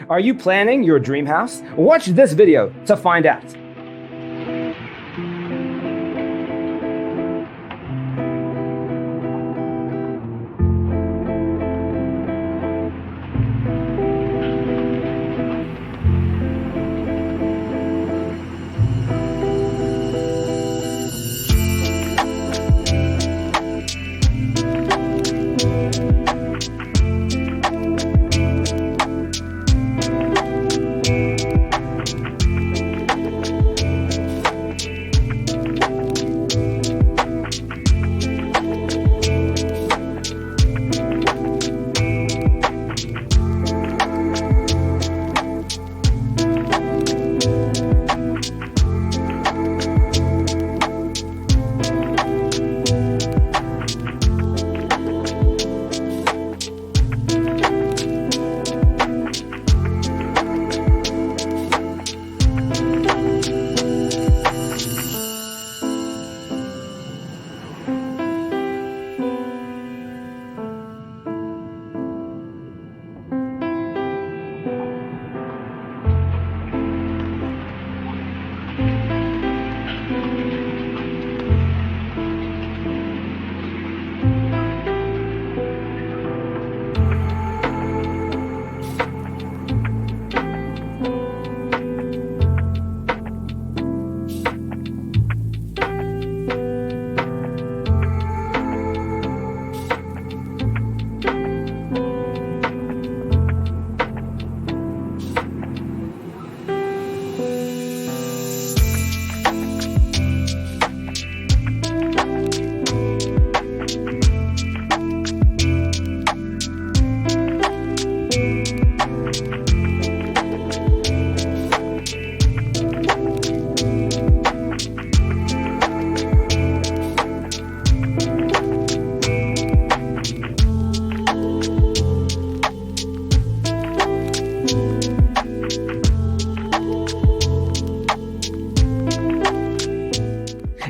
Are you planning your dream house? Watch this video to find out.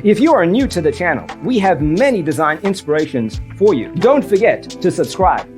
If you are new to the channel, we have many design inspirations for you. Don't forget to subscribe.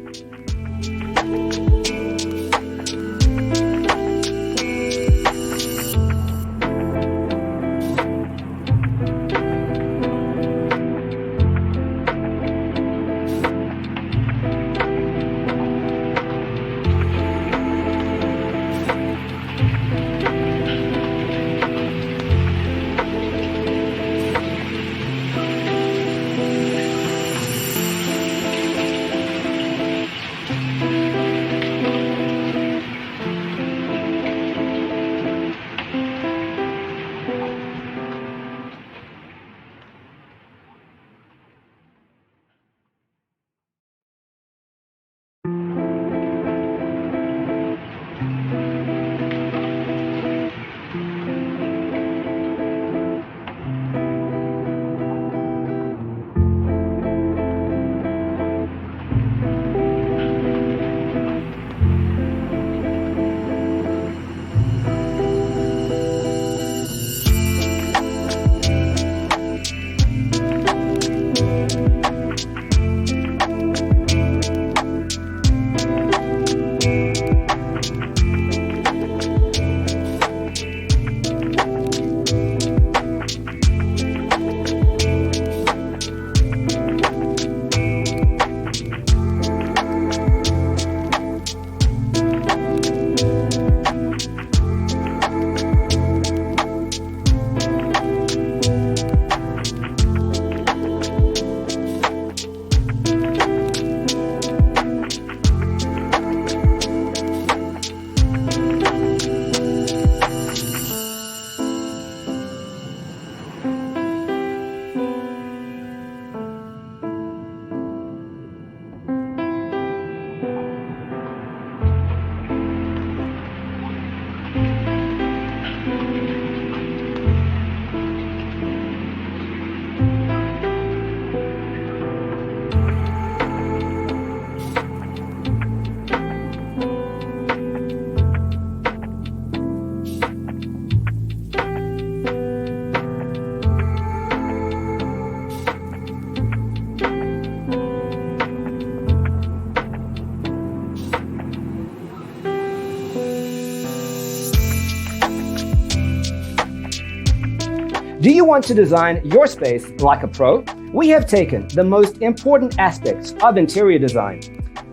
Do you want to design your space like a pro? We have taken the most important aspects of interior design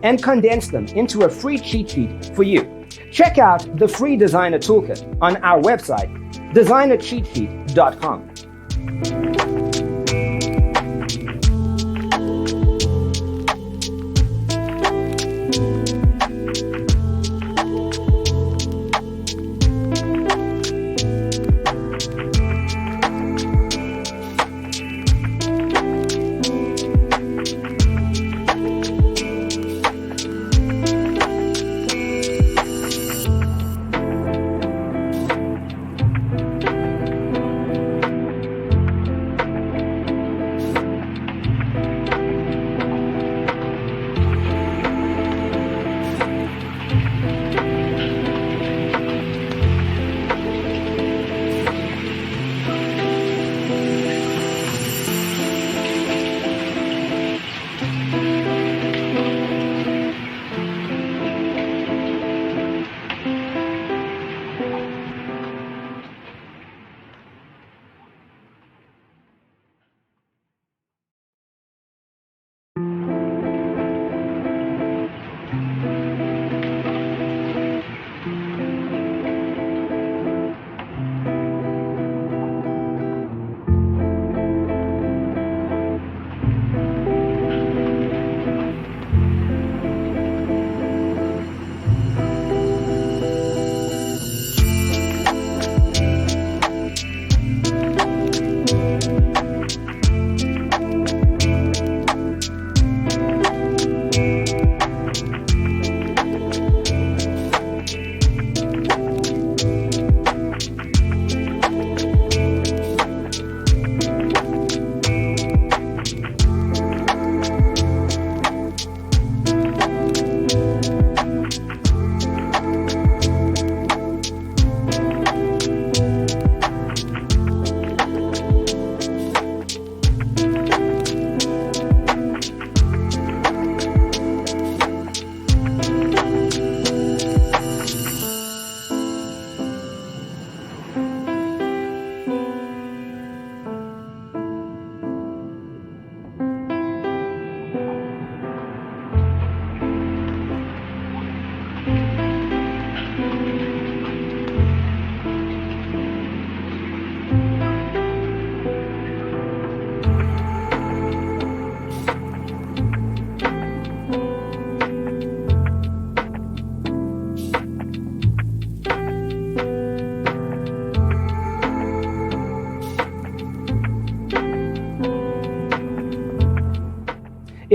and condensed them into a free cheat sheet for you. Check out the free designer toolkit on our website, designercheatsheet.com.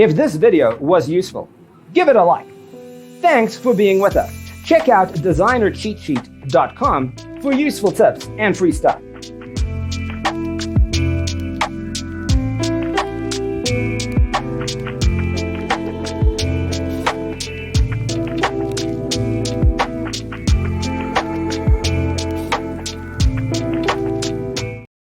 If this video was useful, give it a like. Thanks for being with us. Check out designercheatsheet.com for useful tips and free stuff.